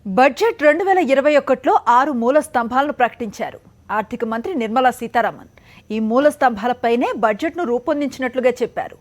Budget 2021లో 6 మూల స్తంభాలను ప్రకటించారు ఆర్థిక మంత్రి నిర్మలా సీతారామన్. ఈ మూల స్తంభాలపైనే బడ్జెట్ను రూపొందించినట్లుగా చెప్పారు.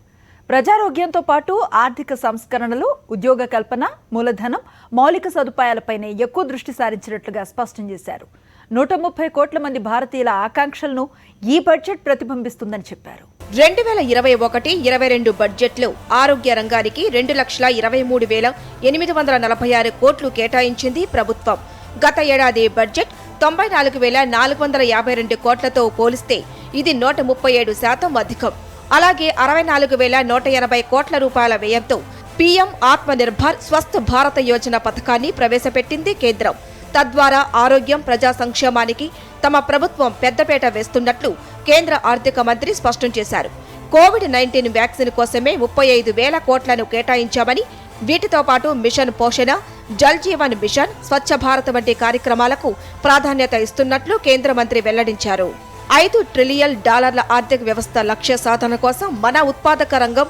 ప్రజారోగ్యంతో పాటు ఆర్థిక సంస్కరణలు, ఉద్యోగ కల్పన, మూలధనం, మౌలిక సదుపాయాలపైనే ఎక్కువ దృష్టి సారించినట్లుగా స్పష్టం చేశారు. 130 కోట్ల మంది భారతీయుల ఆకాంక్షలను ఈ బడ్జెట్ ప్రతిబింబిస్తుందని చెప్పారు. 2021-22 బడ్జెట్లో ఆరోగ్య రంగానికి 2,23,846 కోట్లు కేటాయించింది ప్రభుత్వం. గత ఏడాది బడ్జెట్ 94,452 కోట్లతో పోలిస్తే ఇది 137% అధికం. అలాగే 64,180 కోట్ల రూపాయల వ్యయంతో పీఎం ఆత్మనిర్భర్ స్వస్థ్ భారత యోజన పథకాన్ని ప్రవేశపెట్టింది కేంద్రం. తద్వారా ఆరోగ్యం, ప్రజా సంక్షేమానికి తమ ప్రభుత్వం పెద్దపీట వేస్తున్నట్లు కేంద్ర ఆర్థిక మంత్రి స్పష్టం చేశారు. కోవిడ్-19 వ్యాక్సిన్ కోసమే 35,000 కోట్లను కేటాయించామని, వీటితో పాటు మిషన్ పోషణ, జల్ జీవన్ మిషన్, స్వచ్ఛ భారత్ వంటి కార్యక్రమాలకు ప్రాధాన్యత ఇస్తున్నట్లు కేంద్ర మంత్రి వెల్లడించారు. $5 ట్రిలియన్ ఆర్థిక వ్యవస్థ లక్ష్య సాధన కోసం మన ఉత్పాదక రంగం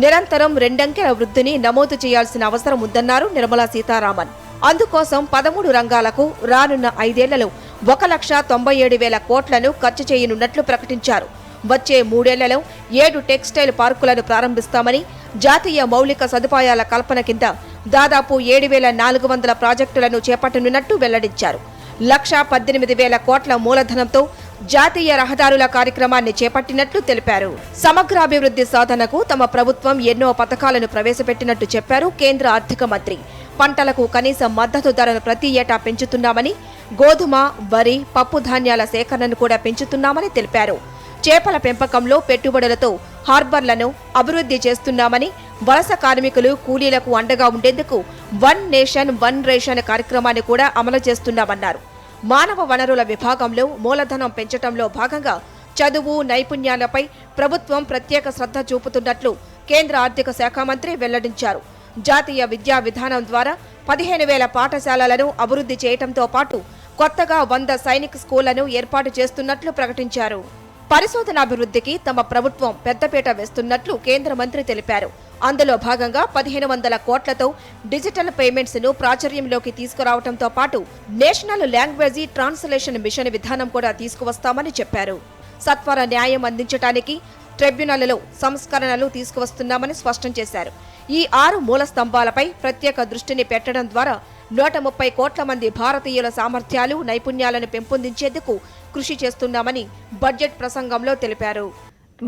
నిరంతరం 2 అంకెల వృద్ధిని నమోదు చేయాల్సిన అవసరం ఉందన్నారు నిర్మలా సీతారామన్. అందుకోసం 13 రంగాలకు రానున్న 5 ఏళ్లలో 1,97,000 కోట్లను ఖర్చు చేయనున్నట్లు ప్రకటించారు. వచ్చే 3 ఏళ్లలో 7 టెక్స్టైల్ పార్కులను ప్రారంభిస్తామని, జాతీయ మౌలిక సదుపాయాల కల్పన కింద దాదాపు 7,400 ప్రాజెక్టులను చేపట్టనున్నట్టు వెల్లడించారు. 1,18,000 కోట్ల మూలధనంతో జాతీయ రహదారుల కార్యక్రమాన్ని చేపట్టినట్లు తెలిపారు. సమగ్రాభివృద్ధి సాధనకు తమ ప్రభుత్వం ఎన్నో పథకాలను ప్రవేశపెట్టినట్టు చెప్పారు కేంద్ర ఆర్థిక మంత్రి. పంటలకు కనీస మద్దతు ధరను ప్రతి ఏటా పెంచుతున్నామని, గోధుమ, వరి, పప్పు ధాన్యాల సేకరణను కూడా పెంచుతున్నామని తెలిపారు. చేపల పెంపకంలో పెట్టుబడులతో హార్బర్లను అభివృద్ధి చేస్తున్నామని, వలస కార్మికులు, కూలీలకు అండగా ఉండేందుకు 1 నేషన్ 1 రేషన్ కార్యక్రమాన్ని కూడా అమలు చేస్తున్నామన్నారు. మానవ వనరుల విభాగంలో మూలధనం పెంచడంలో భాగంగా చదువు, నైపుణ్యాలపై ప్రభుత్వం ప్రత్యేక శ్రద్ధ చూపుతున్నట్లు కేంద్ర ఆర్థిక శాఖ మంత్రి వెల్లడించారు. జాతీయ విద్యా విధానం ద్వారా 15,000 పాఠశాలలను అభివృద్ధి చేయడంతో పాటు కొత్తగా 100 సైనిక్ స్కూళ్లను ఏర్పాటు చేస్తున్నట్లు ప్రకటించారు. పరిశోధనాభివృద్ధికి తమ ప్రభుత్వం పెద్దపీట వేస్తున్నట్లు కేంద్ర మంత్రి తెలిపారు. అందులో భాగంగా 1,500 కోట్లతో డిజిటల్ పేమెంట్స్ ను ప్రాచుర్యంలోకి తీసుకురావడంతో పాటు నేషనల్ లాంగ్వేజ్ ట్రాన్స్లేషన్ మిషన్ విధానం కూడా తీసుకువస్తామని చెప్పారు. సత్వర న్యాయం అందించడానికి ట్రిబ్యునల్లో సంస్కరణలు తీసుకువస్తున్నామని స్పష్టం చేశారు. ఈ 6 మూల స్తంభాలపై ప్రత్యేక దృష్టిని పెట్టడం ద్వారా 130 కోట్ల మంది భారతీయుల సామర్థ్యాలు, నైపుణ్యాలను పెంపొందించేందుకు కృషి చేస్తున్నామని బడ్జెట్ ప్రసంగంలో తెలిపారు.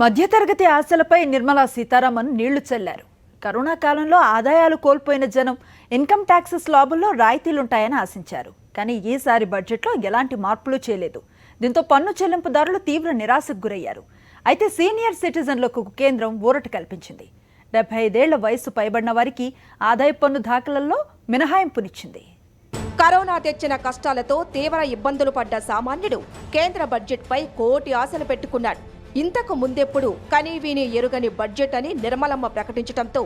మధ్యతరగతి ఆశలపై నిర్మలా సీతారామన్ నీళ్లు చల్లారు. కరోనా కాలంలో ఆదాయాలు కోల్పోయిన జనం ఇన్కమ్ ట్యాక్స్ స్లాబుల్లో రాయితీలుంటాయని ఆశించారు. కానీ ఈసారి బడ్జెట్లో ఎలాంటి మార్పులు చేయలేదు. దీంతో పన్ను చెల్లింపుదారులు తీవ్ర నిరాశకు గురయ్యారు. అయితే సీనియర్ సిటిజన్లకు కేంద్రం ఊరట కల్పించింది. 75 ఏళ్ల వయసు పైబడిన వారికి ఆదాయ పన్ను దాఖలలో మినహాయింపునిచ్చింది. కరోనా తెచ్చిన కష్టాలతో తీవ్ర ఇబ్బందులు పడ్డ సామాన్యుడు కేంద్ర బడ్జెట్పై కోటి ఆశలు పెట్టుకున్నాడు. ఇంతకు ముందెప్పుడు కనీవిని ఎరుగని బడ్జెట్ అని నిర్మలమ్మ ప్రకటించడంతో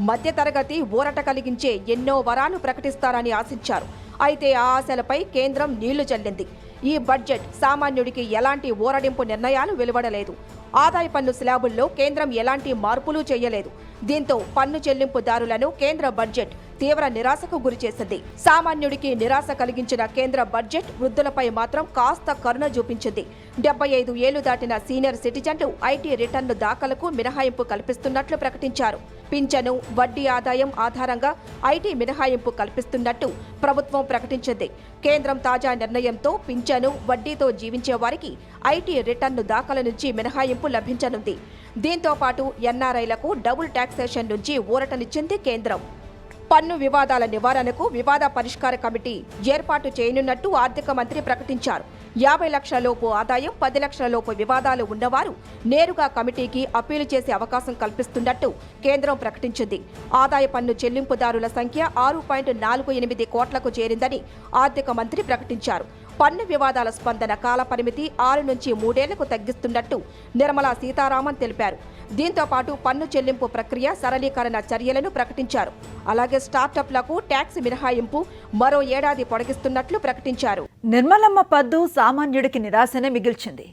మధ్యతరగతి ఊరట కలిగించే ఎన్నో వరాలు ప్రకటిస్తారని ఆశించారు. అయితే ఆ ఆశలపై కేంద్రం నీళ్లు చల్లింది. ఈ బడ్జెట్ సామాన్యుడికి ఎలాంటి ఊరడింపు నిర్ణయాలు వెలువడలేదు. ఆదాయ పన్ను స్లాబుల్లో కేంద్రం ఎలాంటి మార్పులు చేయలేదు. దీంతో పన్ను చెల్లింపుదారులను కేంద్ర బడ్జెట్ తీవ్ర నిరాశకు గురిచేసింది. సామాన్యుడికి నిరాశ కలిగించిన కేంద్ర బడ్జెట్ వృద్ధులపై మాత్రం కాస్త కరుణ చూపించింది. 75 ఏళ్లు దాటిన సీనియర్ సిటిజన్లు ఐటీ రిటర్ను దాఖలకు మినహాయింపు కల్పిస్తున్నట్లు ప్రకటించారు. పింఛను, వడ్డీ ఆదాయం ఆధారంగా ఐటీ మినహాయింపు కల్పిస్తున్నట్టు ప్రభుత్వం ప్రకటించింది. కేంద్రం తాజా నిర్ణయంతో పింఛను, వడ్డీతో జీవించే వారికి ఐటీ రిటర్ను దాఖలు నుంచి మినహాయింపు లభించనుంది. దీంతో పాటు ఎన్ఆర్ఐలకు డబుల్ టాక్సేషన్ నుంచి ఊరటనిచ్చింది కేంద్రం. పన్ను వివాదాల నివారణకు వివాద పరిష్కార కమిటీ ఏర్పాటు చేయనున్నట్టు ఆర్థిక మంత్రి ప్రకటించారు. 50 లక్షల లోపు ఆదాయం, 10 లక్షల లోపు వివాదాలు ఉన్నవారు నేరుగా కమిటీకి అప్పీలు చేసే అవకాశం కల్పిస్తున్నట్టు కేంద్రం ప్రకటించింది. ఆదాయ పన్ను చెల్లింపుదారుల సంఖ్య 6.48 కోట్లకు చేరిందని ఆర్థిక మంత్రి ప్రకటించారు. పన్ను వివాదాల స్పందన కాల పరిమితి 6 నుంచి 3 ఏళ్లకు తగ్గిస్తున్నట్టు నిర్మలా సీతారామన్ తెలిపారు. దీంతో పాటు పన్ను చెల్లింపు ప్రక్రియ సరళీకరణ చర్యలను ప్రకటించారు. అలాగే స్టార్టప్లకు ట్యాక్స్ మినహాయింపు మరో ఏడాది పొడిగిస్తున్నట్లు ప్రకటించారు. నిర్మలమ్మ పద్దు సామాన్యుడికి నిరాశనే మిగిల్చింది.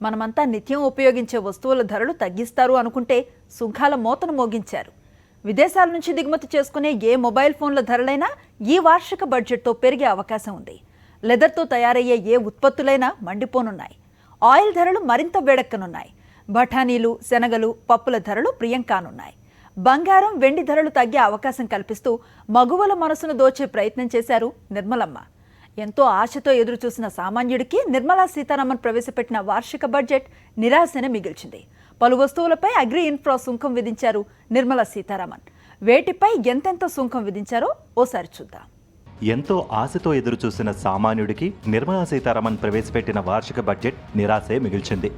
మనమంతా నిత్యం ఉపయోగించే వస్తువుల ధరలు తగ్గిస్తారు అనుకుంటే సుంకాల మోతను మోగించారు. విదేశాల నుంచి దిగుమతి చేసుకునే ఏ మొబైల్ ఫోన్ల ధరలైనా ఈ వార్షిక బడ్జెట్తో పెరిగే అవకాశం ఉంది. లెదర్తో తయారయ్యే ఏ ఉత్పత్తులైనా మండిపోనున్నాయి. ఆయిల్ ధరలు మరింత వేడెక్కనున్నాయి. బఠానీలు, శనగలు, పప్పుల ధరలు ప్రియం కానున్నాయి. బంగారం, వెండి ధరలు తగ్గే అవకాశం కల్పిస్తూ మగువల మనసును దోచే ప్రయత్నం చేశారు నిర్మలమ్మ. ఎంతో ఆశతో ఎదురుచూసిన సామాన్యుడికి నిర్మలా సీతారామన్ ప్రవేశపెట్టిన వార్షిక బడ్జెట్ నిరాశనే మిగిల్చింది. పలు వస్తువులపై అగ్రి ఇన్ఫ్రా సుంకం విధించారు నిర్మలా సీతారామన్. వేటిపై ఎంతెంత సుంకం విధించారో ఓసారి చూద్దాం. ఎంతో ఆశతో ఎదురుచూసిన సామాన్యుడికి నిర్మలా సీతారామన్ ప్రవేశపెట్టిన వార్షిక బడ్జెట్ నిరాశే మిగిల్చింది.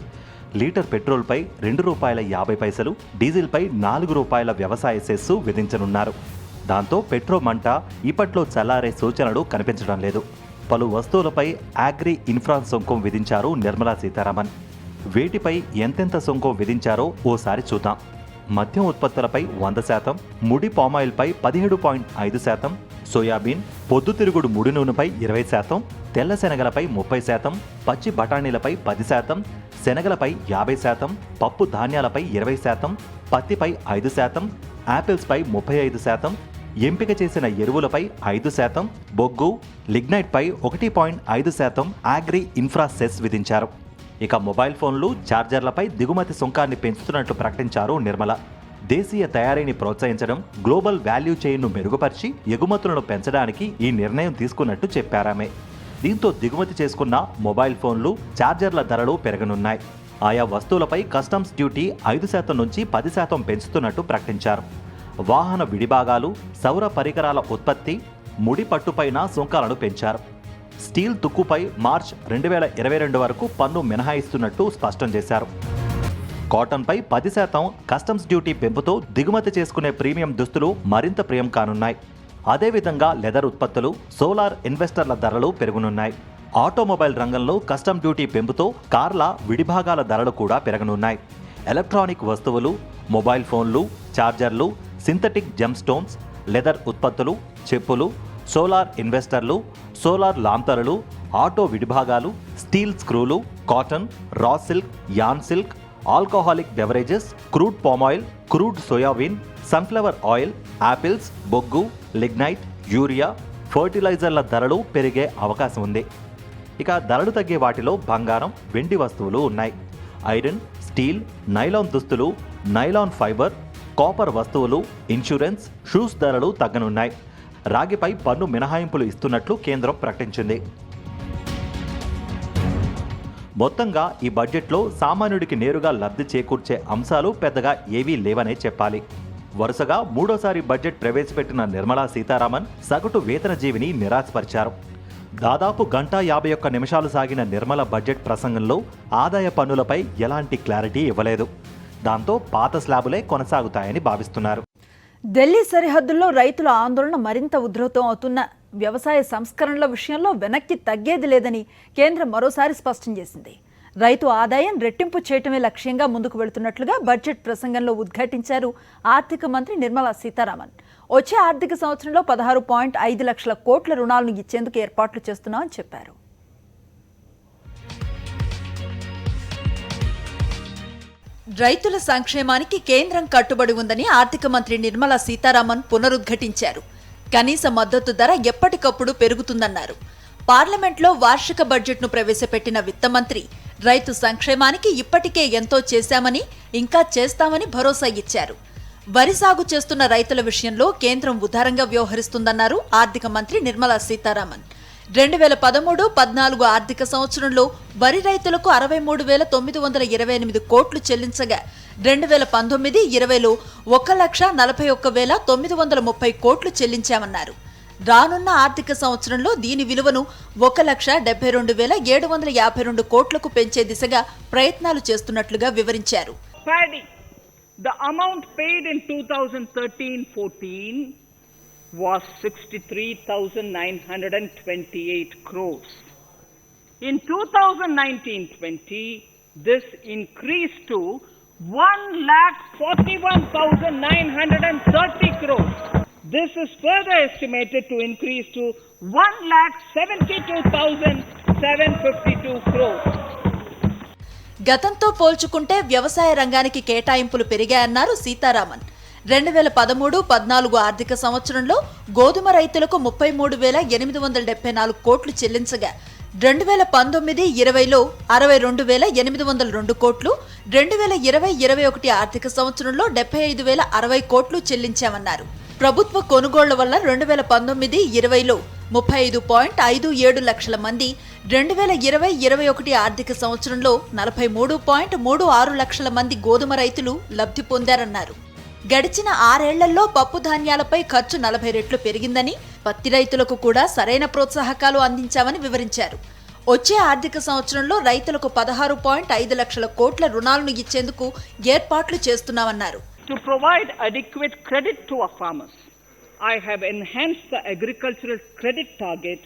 లీటర్ పెట్రోల్పై ₹2.50, డీజిల్పై ₹4 వ్యవసాయ సెస్సు విధించనున్నారు. దాంతో పెట్రోల్ మంట ఇప్పట్లో చల్లారే సూచనలు కనిపించడం లేదు. పలు వస్తువులపై అగ్రి ఇన్ఫ్రా సుంకం విధించారు నిర్మలా సీతారామన్. వేటిపై ఎంతెంత సుంకం విధించారో ఓసారి చూద్దాం. మద్యం ఉత్పత్తులపై 100%, ముడి పామాయిల్పై 17.5%, సోయాబీన్, పొద్దుతిరుగుడు ముడి నూనెపై 20%, తెల్ల శనగలపై 30%, పచ్చి బఠానీలపై 10%, శనగలపై 50%, పప్పు ధాన్యాలపై 20%, పత్తిపై 5%, యాపిల్స్పై 35%, ఎంపిక చేసిన ఎరువులపై 5%, బొగ్గు, లిగ్నైట్పై 1.5% అగ్రి ఇన్ఫ్రా సెస్ విధించారు. ఇక మొబైల్ ఫోన్లు, ఛార్జర్లపై దిగుమతి సుంకాన్ని పెంచుతున్నట్లు ప్రకటించారు నిర్మల. దేశీయ తయారీని ప్రోత్సహించడం, గ్లోబల్ వాల్యూ చైన్ను మెరుగుపరిచి ఎగుమతులను పెంచడానికి ఈ నిర్ణయం తీసుకున్నట్టు చెప్పారామె. దీంతో దిగుమతి చేసుకున్న మొబైల్ ఫోన్లు, ఛార్జర్ల ధరలు పెరగనున్నాయి. ఆయా వస్తువులపై కస్టమ్స్ డ్యూటీ 5% నుంచి 10% పెంచుతున్నట్టు ప్రకటించారు. వాహన విడిభాగాలు, సౌర పరికరాల ఉత్పత్తి, ముడి పట్టుపైన సుంకాలను పెంచారు. స్టీల్ తుక్కుపై మార్చ్ 2022 వరకు పన్ను మినహాయిస్తున్నట్టు స్పష్టం చేశారు. కాటన్పై 10% కస్టమ్స్ డ్యూటీ పెంపుతో దిగుమతి చేసుకునే ప్రీమియం దుస్తులు మరింత ప్రియం కానున్నాయి. అదేవిధంగా లెదర్ ఉత్పత్తులు, సోలార్ ఇన్వెస్టర్ల ధరలు పెరగనున్నాయి. ఆటోమొబైల్ రంగంలో కస్టమ్ డ్యూటీ పెంపుతో కార్ల విడిభాగాల ధరలు కూడా పెరగనున్నాయి. ఎలక్ట్రానిక్ వస్తువులు, మొబైల్ ఫోన్లు, ఛార్జర్లు, సింథటిక్ జెమ్ స్టోన్స్, లెదర్ ఉత్పత్తులు, చెప్పులు, సోలార్ ఇన్వెస్టర్లు, సోలార్ లాంతరులు, ఆటో విడిభాగాలు, స్టీల్ స్క్రూలు, cotton, raw silk, yarn silk, alcoholic beverages, crude palm oil, crude soybean, sunflower oil, apples, బొగ్గు, లిగ్నైట్, యూరియా, ఫర్టిలైజర్ల ధరలు పెరిగే అవకాశం ఉంది. ఇక ధరలు తగ్గే వాటిలో బంగారం, వెండి వస్తువులు ఉన్నాయి. ఐరన్, స్టీల్, నైలాన్ దుస్తులు, నైలాన్ ఫైబర్, కాపర్ వస్తువులు, ఇన్సూరెన్స్, షూస్ ధరలు తగ్గనున్నాయి. రాగిపై పన్ను మినహాయింపులు ఇస్తున్నట్లు కేంద్రం ప్రకటించింది. మొత్తంగా ఈ బడ్జెట్లో సామాన్యుడికి నేరుగా లబ్ధి చేకూర్చే అంశాలు పెద్దగా ఏవీ లేవనే చెప్పాలి. వరుసగా మూడోసారి బడ్జెట్ ప్రవేశపెట్టిన నిర్మలా సీతారామన్ సగటు వేతన జీవిని నిరాశపరిచారు. దాదాపు 1:51 నిమిషాలు సాగిన నిర్మల బడ్జెట్ ప్రసంగంలో ఆదాయ పన్నులపై ఎలాంటి క్లారిటీ ఇవ్వలేదు. దాంతో పాత స్లాబులే కొనసాగుతాయని భావిస్తున్నారు. ఢిల్లీ సరిహద్దుల్లో రైతుల ఆందోళన మరింత ఉధృతం అవుతున్న వ్యవసాయ సంస్కరణల విషయంలో వెనక్కి తగ్గేది లేదని కేంద్రం మరోసారి స్పష్టం చేసింది. రైతు ఆదాయం రెట్టింపు చేయటమే లక్ష్యంగా ముందుకు వెళుతున్నట్లుగా బడ్జెట్ ప్రసంగంలో ఉద్ఘాటించారు ఆర్థిక మంత్రి నిర్మలా సీతారామన్. వచ్చే ఆర్థిక సంవత్సరంలో 16.5 లక్షల కోట్ల రుణాలను ఇచ్చేందుకు ఏర్పాట్లు చేస్తున్నామని చెప్పారు. రైతుల సంక్షేమానికి కేంద్రం కట్టుబడి ఉందని ఆర్థిక మంత్రి నిర్మలా సీతారామన్ పునరుద్ఘాటించారు. కనీస మద్దతు ధర ఎప్పటికప్పుడు పెరుగుతుందన్నారు. పార్లమెంట్లో వార్షిక బడ్జెట్ను ప్రవేశపెట్టిన విత్త మంత్రి రైతు సంక్షేమానికి ఇప్పటికే ఎంతో చేశామని, ఇంకా చేస్తామని భరోసా ఇచ్చారు. వరి సాగు చేస్తున్న రైతుల విషయంలో కేంద్రం ఉదారంగా వ్యవహరిస్తుందన్నారు ఆర్థిక మంత్రి నిర్మలా సీతారామన్. 2013-14 ఆర్థిక సంవత్సరంలో వరి రైతులకు 63,928 కోట్లు చెల్లించగా 2019-20లో 1,41,930 కోట్లు చెల్లించామన్నారు. రానున్న ఆర్థిక సంవత్సరంలో దీని విలువను 1,72,752 కోట్లకు పెంచే దిశగా ప్రయత్నాలు చేస్తున్నట్లుగా వివరించారు. The amount paid in 2013-14 was 63,928 crores. In 2019-20, this increased to 1,41,930 crores. This is further estimated to increase to 1,72,752 crores. గతంతో పోల్చుకుంటే వ్యవసాయ రంగానికి కేటాయింపులు పెరిగాయన్నారు సీతారామన్. 2013-14 ఆర్థిక సంవత్సరంలో గోధుమ రైతులకు 33,874 కోట్లు చెల్లించగా 2019-20లో 62,802 కోట్లు, 2020-21 ఆర్థిక సంవత్సరంలో 75,060 కోట్లు చెల్లించామన్నారు. ప్రభుత్వ కొనుగోళ్ల వల్ల 2019-20లో 35.57 లక్షల మంది, 2020-21 ఆర్థిక సంవత్సరంలో 43.36 లక్షల మంది గోధుమ రైతులు లబ్ధి పొందారన్నారు. గడిచిన 6 ఏళ్లలో పప్పు ధాన్యాలపై ఖర్చు 40 రెట్లు పెరిగిందని, పత్తి రైతులకు కూడా సరైన ప్రోత్సాహకాలు అందించామని వివరించారు. వచ్చే ఆర్థిక సంవత్సరంలో రైతులకు 16.5 లక్షల కోట్ల రుణాలను ఇచ్చేందుకు ఏర్పాట్లు చేస్తున్నామన్నారు. To provide adequate credit to our farmers, I have enhanced the agricultural credit target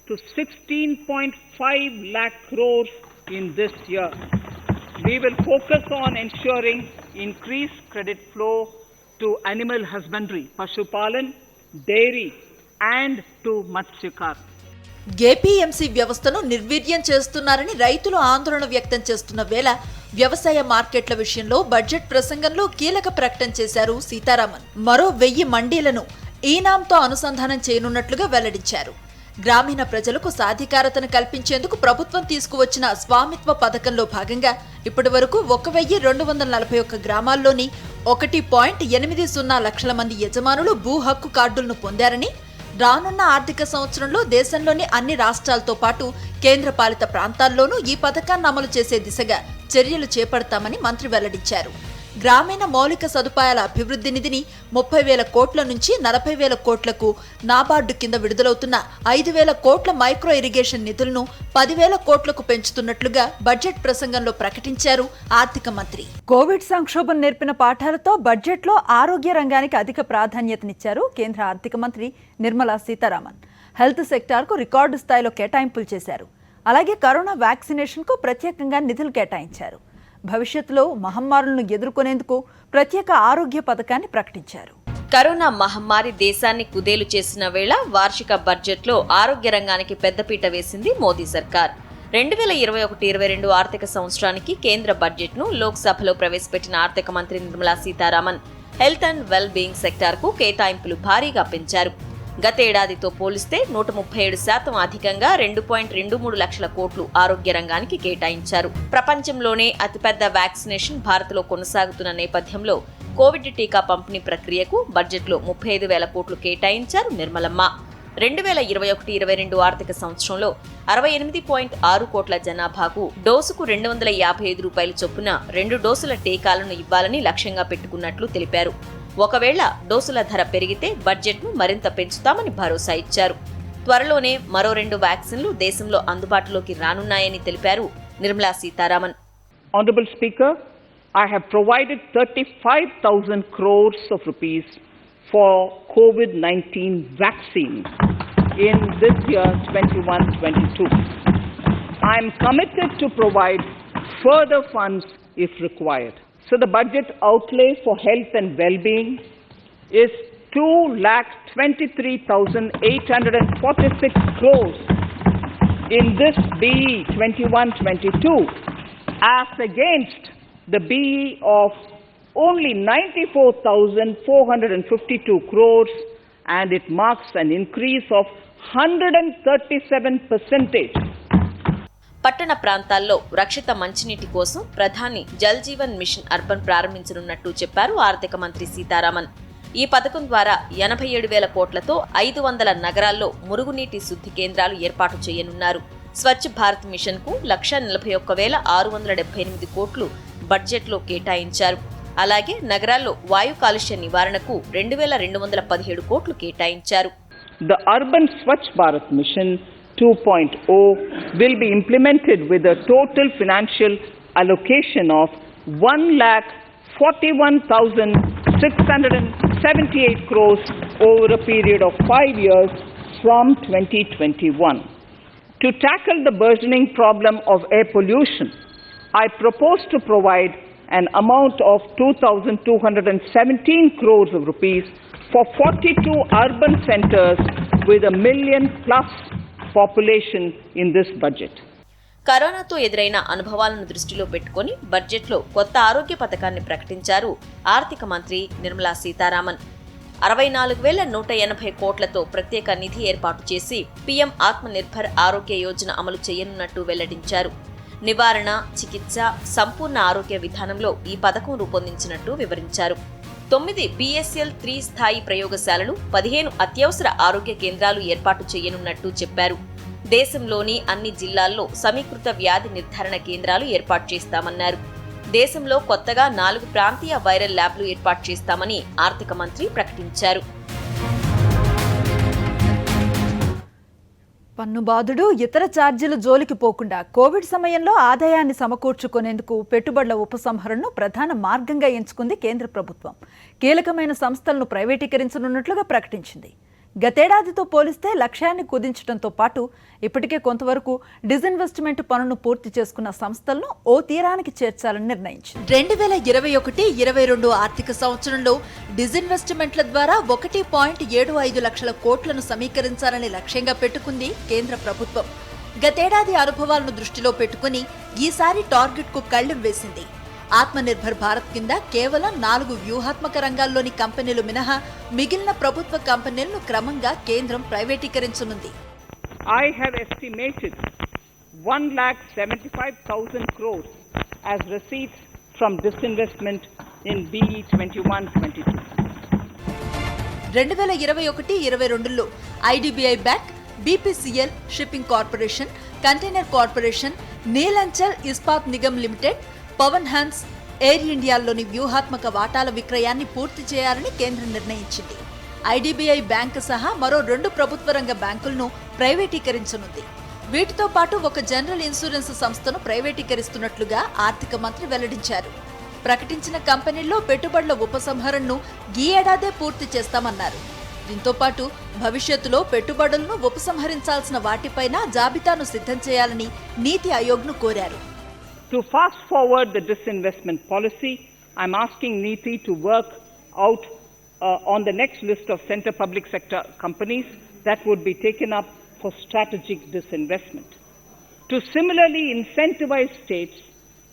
to 16.5 lakh crores in this year. We will focus on ensuring increased credit flow to animal husbandry, Pashupalan, dairy and to Matsyakar. APMC వ్యవస్థను నిర్వీర్యం చేస్తున్నారని రైతులు ఆందోళన వ్యక్తం చేస్తున్న వేళ వ్యవసాయ మార్కెట్ల విషయంలో బడ్జెట్ ప్రసంగంలో కీలక ప్రకటన చేశారు సీతారామన్. మరో 1000 మండీలను ఈనాంతో అనుసంధానం చేయనున్నట్లుగా వెల్లడించారు. గ్రామీణ ప్రజలకు సాధికారతను కల్పించేందుకు ప్రభుత్వం తీసుకువచ్చిన స్వామిత్వ పథకంలో భాగంగా ఇప్పటి వరకు 1241 గ్రామాల్లోని 1.80 లక్షల మంది యజమానులు భూ హక్కు కార్డులను పొందారని, రానున్న ఆర్థిక సంవత్సరంలో దేశంలోని అన్ని రాష్ట్రాలతో పాటు కేంద్రపాలిత ప్రాంతాల్లోనూ ఈ పథకాన్ని అమలు చేసే దిశగా చర్యలు చేపడతామని మంత్రి వెల్లడించారు. గ్రామీణ మౌలిక సదుపాయాల అభివృద్ధి నిధిని 30,000 కోట్ల నుంచి 40,000 కోట్లకు, నాబార్డు కింద విడుదలవుతున్న 5,000 కోట్ల మైక్రో ఇరిగేషన్ నిధులను 10,000 కోట్లకు పెంచుతున్నట్లుగా బడ్జెట్ ప్రసంగంలో ప్రకటించారు ఆర్థిక మంత్రి. కోవిడ్ సంక్షోభం నేర్పిన పాఠాలతో బడ్జెట్లో ఆరోగ్య రంగానికి అధిక ప్రాధాన్యతనిచ్చారు కేంద్ర ఆర్థిక మంత్రి నిర్మలా సీతారామన్. హెల్త్ సెక్టార్కు రికార్డు స్థాయిలో కేటాయింపులు చేశారు. అలాగే కరోనా వ్యాక్సినేషన్కు ప్రత్యేకంగా నిధులు కేటాయించారు. భవిష్యత్తులో మహమ్మారులను ఎదుర్కొనేందుకు ప్రత్యేక ఆరోగ్య పథకాన్ని ప్రకటించారు. కరోనా మహమ్మారి దేశాన్ని కుదేలు చేసిన వేళ వార్షిక బడ్జెట్లో ఆరోగ్య రంగానికి పెద్దపీట వేసింది మోదీ సర్కార్. 2021-22 ఆర్థిక సంవత్సరానికి కేంద్ర బడ్జెట్ను లోక్సభలో ప్రవేశపెట్టిన ఆర్థిక మంత్రి Nirmala Sitharaman health and well being సెక్టార్కు కేటాయింపులు భారీగా పెంచారు. గతేడాదితో పోలిస్తే 137% అధికంగా 2.23 లక్షల కోట్లు ఆరోగ్య రంగానికి కేటాయించారు. ప్రపంచంలోనే అతిపెద్ద వ్యాక్సినేషన్ భారత్లో కొనసాగుతున్న నేపథ్యంలో కోవిడ్ టీకా పంపిణీ ప్రక్రియకు బడ్జెట్లో 35,000 కోట్లు కేటాయించారు నిర్మలమ్మ. 2021-22 ఆర్థిక సంవత్సరంలో 68.6 కోట్ల జనాభాకు డోసుకు ₹255 చొప్పున 2 డోసుల టీకాలను ఇవ్వాలని లక్ష్యంగా పెట్టుకున్నట్లు తెలిపారు. ఒకవేళ డోసుల ధర పెరిగితే బడ్జెట్ను మరింత పెంచుతామని భరోసా ఇచ్చారు. త్వరలోనే మరో 2 వ్యాక్సిన్లు దేశంలో అందుబాటులోకి రానున్నాయని తెలిపారు Nirmala Sitharaman. Honorable Speaker, I have provided 35,000 crores of rupees for COVID-19 vaccines in this year 21-22. I am committed to provide further funds if required. So the budget outlay for health and well-being is 2,23,846 crores in this BE 21-22 as against the BE of only 94,452 crores, and it marks an increase of 137%. పట్టణ ప్రాంతాల్లో రక్షిత మంచినీటి కోసం ప్రధాని Jal Jeevan machine urban ప్రారంభించనున్నట్టు చెప్పారు ఆర్థిక మంత్రి సీతారామన్. ఈ పథకం ద్వారా 87,000 కోట్లతో 500 నగరాల్లో మురుగునీటి శుద్ధి కేంద్రాలు ఏర్పాటు చేయనున్నారు. స్వచ్ఛ భారత్ మిషన్ కు 141,678 కోట్లు బడ్జెట్లో కేటాయించారు. అలాగే నగరాల్లో వాయు కాలుష్య నివారణకు 2,217 కోట్లు కేటాయించారు. The urban Swachh Bharat Mission 2.0 will be implemented with a total financial allocation of 1,41,678 crores over a period of 5 years from 2021. To tackle the burgeoning problem of air pollution, I propose to provide an amount of 2,217 crores of rupees for 42 urban centers with 1 million plus population in this budget. కరోనాతో ఎదురైన అనుభవాలను దృష్టిలో పెట్టుకుని బడ్జెట్లో కొత్త ఆరోగ్య పథకాన్ని ప్రకటించారు ఆర్థిక మంత్రి నిర్మలా సీతారామన్. 64,180 కోట్లతో ప్రత్యేక నిధి ఏర్పాటు చేసి పీఎం ఆత్మనిర్భర్ ఆరోగ్య యోజన అమలు చేయనున్నట్టు వెల్లడించారు. నివారణ, చికిత్స, సంపూర్ణ ఆరోగ్య విధానంలో ఈ పథకం రూపొందించినట్టు వివరించారు. 9 BSL 3 స్థాయి ప్రయోగశాలలు, 15 అత్యవసర ఆరోగ్య కేంద్రాలు ఏర్పాటు చేయనున్నట్టు చెప్పారు. దేశంలోని అన్ని జిల్లాల్లో సమీకృత వ్యాధి నిర్ధారణ కేంద్రాలు ఏర్పాటు చేస్తామన్నారు. దేశంలో కొత్తగా 4 ప్రాంతీయ వైరల్ ల్యాబ్లు ఏర్పాటు చేస్తామని ఆర్థిక మంత్రి ప్రకటించారు. పన్నుబాదుడు, ఇతర ఛార్జీల జోలికి పోకుండా కోవిడ్ సమయంలో ఆదాయాన్ని సమకూర్చుకునేందుకు పెట్టుబడుల ఉపసంహరణను ప్రధాన మార్గంగా ఎంచుకుంది కేంద్ర ప్రభుత్వం. కీలకమైన సంస్థలను ప్రైవేటీకరించనున్నట్లుగా ప్రకటించింది. గతేడాదితో పోలిస్తే లక్ష్యాన్ని కుదించడంతో పాటు ఇప్పటికే కొంతవరకు డిజిన్వెస్ట్మెంట్ పనులను పూర్తి చేసుకున్న సంస్థలను ఓ తీరానికి చేర్చాలని నిర్ణయించింది. 2021-22 ఆర్థిక సంవత్సరంలో డిజిన్వెస్ట్మెంట్ల ద్వారా 1.75 లక్షల కోట్లను సమీకరించాలని లక్ష్యంగా పెట్టుకుంది కేంద్ర ప్రభుత్వం. గతేడాది అనుభవాలను దృష్టిలో పెట్టుకుని ఈసారి టార్గెట్కు కళ్లెం వేసింది. ఆత్మనిర్భర్ భారత్ కింద కేవలం 4 వ్యూహాత్మక రంగాల్లోని కంపెనీలు మినహా మిగిలిన ప్రభుత్వ కంపెనీలను క్రమంగా కేంద్రం ప్రైవేటీకరించనుంది. I have estimated 1,75,000 crores as receipts from disinvestment in BE 21-22. 2021-22లో IDBI bank, BPCL shipping corporation, container corporation, Nilachal Ispat Nigam limited, Pawan Hans, air ఇండియాల్లోని వ్యూహాత్మక వాటాల విక్రయాన్ని పూర్తి చేయాలని కేంద్రం నిర్ణయించింది. IDBI బ్యాంక్ సహా మరో 2 ప్రభుత్వ రంగ బ్యాంకులను ప్రైవేటీకరించనుంది. వీటితో పాటు ఒక జనరల్ ఇన్సూరెన్స్ సంస్థను ప్రైవేటీకరిస్తున్నట్లుగా ఆర్థిక మంత్రి వెల్లడించారు. ప్రకటించిన కంపెనీల్లో పెట్టుబడుల ఉపసంహరణను ఈ ఏడాదే పూర్తి చేస్తామన్నారు. దీంతో పాటు భవిష్యత్తులో పెట్టుబడులను ఉపసంహరించాల్సిన వాటిపైన జాబితాను సిద్ధం చేయాలని నీతి ఆయోగ్ను కోరారు. To fast forward the disinvestment policy, I'm asking NITI to work out on the next list of center public sector companies that would be taken up for strategic disinvestment. To similarly incentivize states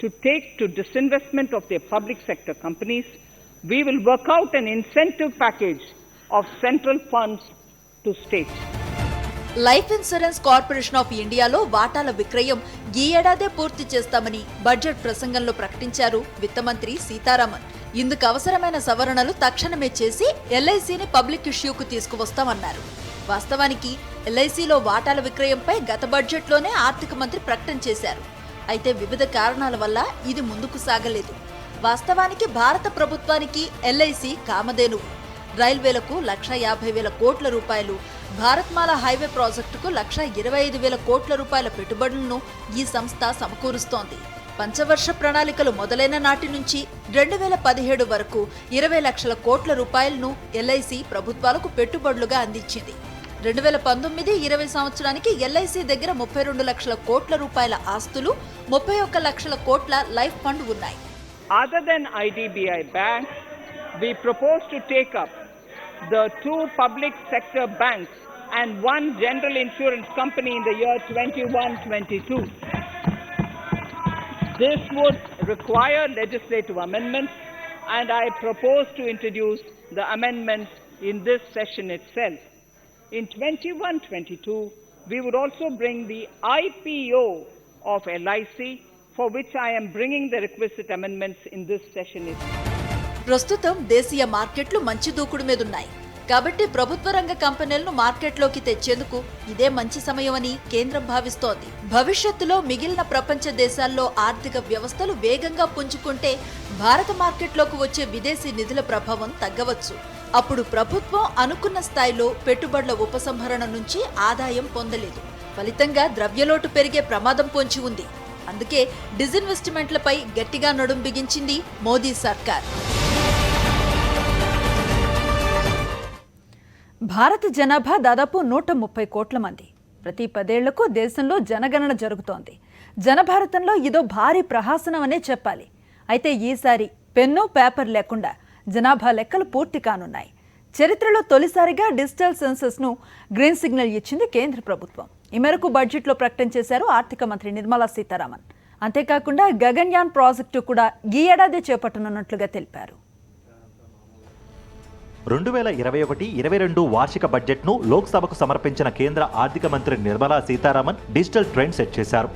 to take to disinvestment of their public sector companies, we will work out an incentive package of central funds to states. Life insurance corporation of ఇండియాలో వాటాల విక్రయం ఈ ఏడాదే పూర్తి చేస్తామని budget ప్రసంగంలో ప్రకటించారు విత్తమంత్రి సీతారామన్. ఇందుకు అవసరమైన సవరణలు తక్షణమే చేసి LICని పబ్లిక్ ఇష్యూకు తీసుకువస్తామన్నారు. వాస్తవానికి LICలో వాటాల విక్రయంపై గత బడ్జెట్లోనే ఆర్థిక మంత్రి ప్రకటన చేశారు. అయితే వివిధ కారణాల వల్ల ఇది ముందుకు సాగలేదు. వాస్తవానికి భారత ప్రభుత్వానికి LIC కామధేనువు. రైల్వేలకు 1,50,000 కోట్ల రూపాయలు, భారత్మాల హైవే ప్రాజెక్టుకు 1,25,000 కోట్ల రూపాయల పెట్టుబడులను ఈ సంస్థ సమకూరుస్తోంది. పంచవర్ష ప్రణాళికలు మొదలైన నాటి నుంచి 2017 వరకు 20 లక్షల కోట్ల రూపాయలను LIC ప్రభుత్వాలకు పెట్టుబడులుగా అందించింది. 2019-20 సంవత్సరానికి LIC దగ్గర 32 లక్షల కోట్ల రూపాయల ఆస్తులు, 31 లక్షల కోట్ల లైఫ్ ఫండ్ ఉన్నాయి. Other than IDBI Bank, we propose to take up the 2 public sector banks and 1 general insurance company in the year 21-22. This would require legislative amendments, and I propose to introduce the amendments in this session itself. In 21-22, we would also bring the IPO of LIC, for which I am bringing the requisite amendments in this session itself. ప్రస్తుతం దేశీయ మార్కెట్లు మంచి దూకుడు మీదున్నాయి. కాబట్టి ప్రభుత్వ రంగ కంపెనీలను మార్కెట్లోకి తెచ్చేందుకు ఇదే మంచి సమయమని కేంద్రం భావిస్తోంది. భవిష్యత్తులో మిగిలిన ప్రపంచ దేశాల్లో ఆర్థిక వ్యవస్థలు వేగంగా పుంజుకుంటే భారత మార్కెట్లోకి వచ్చే విదేశీ నిధుల ప్రభావం తగ్గవచ్చు. అప్పుడు ప్రభుత్వం అనుకున్న స్థాయిలో పెట్టుబడుల ఉపసంహరణ నుంచి ఆదాయం పొందలేదు. ఫలితంగా ద్రవ్యలోటు పెరిగే ప్రమాదం పొంచి ఉంది. అందుకే డిజిన్వెస్ట్మెంట్లపై గట్టిగా నడుం బిగించింది మోదీ సర్కార్. భారత జనాభా దాదాపు 130 కోట్ల మంది. ప్రతి 10 ఏళ్లకు దేశంలో జనగణన జరుగుతోంది. జనభారతంలో ఇదో భారీ ప్రహసనం అనే చెప్పాలి. అయితే ఈసారి పెన్ను పేపర్ లేకుండా జనాభా లెక్కలు పూర్తి కానున్నాయి. చరిత్రలో తొలిసారిగా డిజిటల్ సెన్సస్ను గ్రీన్ సిగ్నల్ ఇచ్చింది కేంద్ర ప్రభుత్వం. ఈ మేరకు బడ్జెట్లో ప్రకటన చేశారు ఆర్థిక మంత్రి నిర్మలా సీతారామన్. అంతేకాకుండా గగన్యాన్ ప్రాజెక్టు కూడా ఈ ఏడాది చేపట్టనున్నట్లుగా తెలిపారు. 2021-22 వార్షిక బడ్జెట్ను లోక్సభకు సమర్పించిన కేంద్ర ఆర్థిక మంత్రి Nirmala Sitharaman digital trend set చేశారు.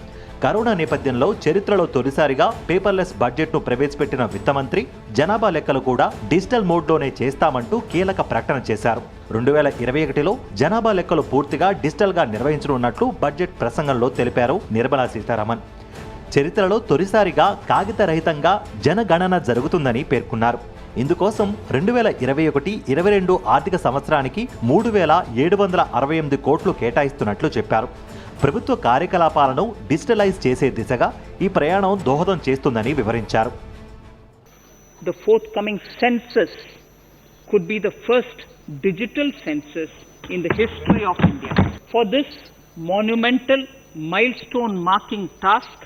కరోనా నేపథ్యంలో చరిత్రలో తొలిసారిగా పేపర్లెస్ బడ్జెట్ను ప్రవేశపెట్టిన విత్తమంత్రి జనాభా లెక్కలు కూడా డిజిటల్ మోడ్లోనే చేస్తామంటూ కీలక ప్రకటన చేశారు. 2021లో జనాభా లెక్కలు పూర్తిగా డిజిటల్గా నిర్వహించనున్నట్లు బడ్జెట్ ప్రసంగంలో తెలిపారు నిర్మలా సీతారామన్. చరిత్రలో తొలిసారిగా కాగితరహితంగా జనగణన జరుగుతుందని పేర్కొన్నారు. ఇందుకోసం 2021-22 ఆర్థిక సంవత్సరానికి 3,768 కోట్లు కేటాయిస్తున్నట్లు చెప్పారు. ప్రభుత్వ కార్యకలాపాలను డిజిటలైజ్ చేసే దిశగా ఈ ప్రయాణం దోహదం చేస్తుందని వివరించారు. The forthcoming census could be the first digital census in the history of India. For this monumental milestone marking task,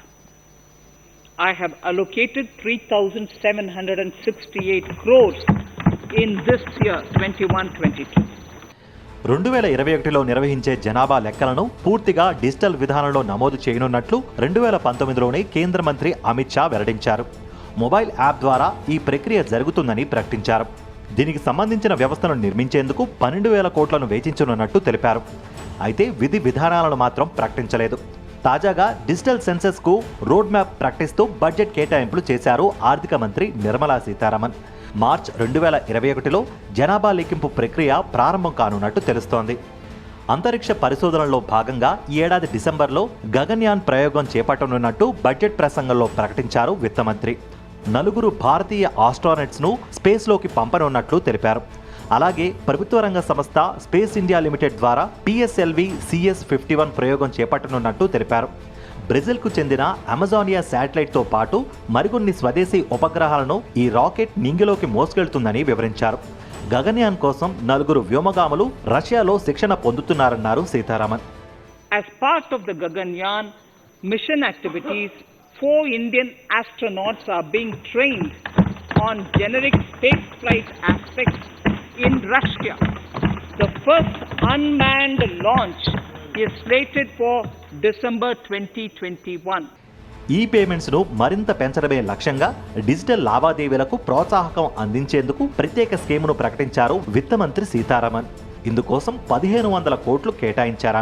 I have allocated 3,768 crores in this year 21-22. 2021లో నిర్వహించే జనాభా లెక్కలను పూర్తిగా డిజిటల్ విధానంలో నమోదు చేయనున్నట్లు 2019లోనే కేంద్ర మంత్రి అమిత్ షా వెల్లడించారు. మొబైల్ యాప్ ద్వారా ఈ ప్రక్రియ జరుగుతుందని ప్రకటించారు. దీనికి సంబంధించిన వ్యవస్థను నిర్మించేందుకు 12,000 కోట్లను వెచ్చించనున్నట్టు తెలిపారు. అయితే విధి విధానాలను మాత్రం ప్రకటించలేదు. తాజాగా డిజిటల్ సెన్సస్కు రోడ్ మ్యాప్ ప్రకటిస్తూ బడ్జెట్ కేటాయింపులు చేశారు ఆర్థిక మంత్రి నిర్మలా సీతారామన్. మార్చ్ 2021లో జనాభా లెక్కింపు ప్రక్రియ ప్రారంభం కానున్నట్టు తెలుస్తోంది. అంతరిక్ష పరిశోధనలో భాగంగా ఈ ఏడాది డిసెంబర్లో గగన్యాన్ ప్రయోగం చేపట్టనున్నట్టు బడ్జెట్ ప్రసంగంలో ప్రకటించారు విత్తమంత్రి. 4 భారతీయ ఆస్ట్రోనట్స్ను స్పేస్లోకి పంపనున్నట్లు తెలిపారు. అలాగే ప్రభుత్వ రంగ సంస్థ స్పేస్ ఇండియా లిమిటెడ్ ద్వారా PSLV CS-51 ప్రయోగం చేపట్టనున్నట్టు తెలిపారు. బ్రెజిల్కు చెందిన అమెజానియా శాటిలైట్తో పాటు మరికొన్ని స్వదేశీ ఉపగ్రహాలను ఈ రాకెట్ నింగిలోకి మోసుకెళ్తుందని వివరించారు. గగన్యాన్ కోసం 4 వ్యోమగాములు రష్యాలో శిక్షణ పొందుతున్నారన్నారు Sitharaman. As part of the Gaganyaan mission activities, 4 Indian astronauts are being trained on generic spaceflight aspects in Russia. The first unmanned launch is slated for December 2021. ఈ పేమెంట్స్ను మరింత పెంచడమే లక్ష్యంగా డిజిటల్ లావాదేవీలకు ప్రోత్సాహకం అందించేందుకు ప్రత్యేక స్కీమును ప్రకటించారు విత్త మంత్రి సీతారామన్. ఇందుకోసం 1,500 కోట్లు కేటాయించారు.